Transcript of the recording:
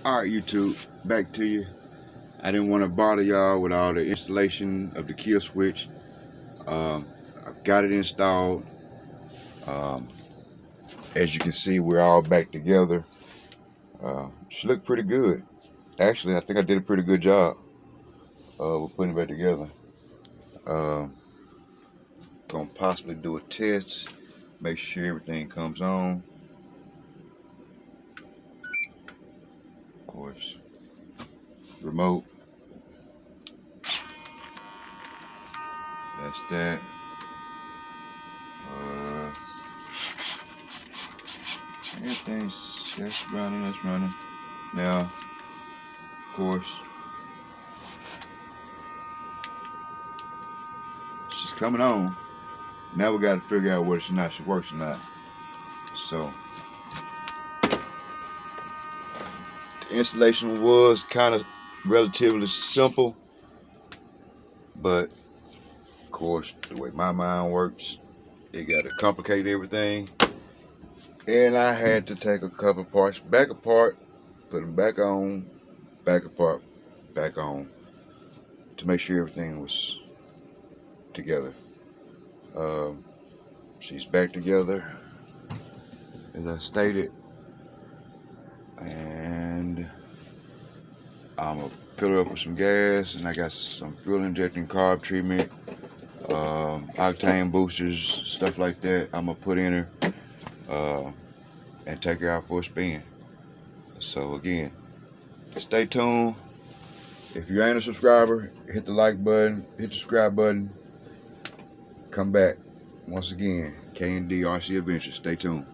Alright, YouTube, back to you. I didn't want to bother y'all with all the installation of the kill switch. I've got it installed. As you can see, we're all back together. She looked pretty good. Actually, I think I did a pretty good job with putting it back together. Gonna possibly do a test, make sure everything comes on. Of course, remote. That's that. Everything's that's running. Now, of course, she's coming on. Now we got to figure out whether she works or not. So, the installation was kind of relatively simple, but of course, the way my mind works, it got to complicate everything. And I had to take a couple parts back apart, put them back on, back apart, back on, to make sure everything was together. She's back together, as I stated, and I'm gonna fill her up with some gas, and I got some fuel injecting carb treatment, octane boosters, stuff like that. I'm gonna put in her and take her out for a spin. So again, stay tuned. If you ain't a subscriber, hit the like button, hit the subscribe button. Come back once again. K&D RC Adventures. Stay tuned.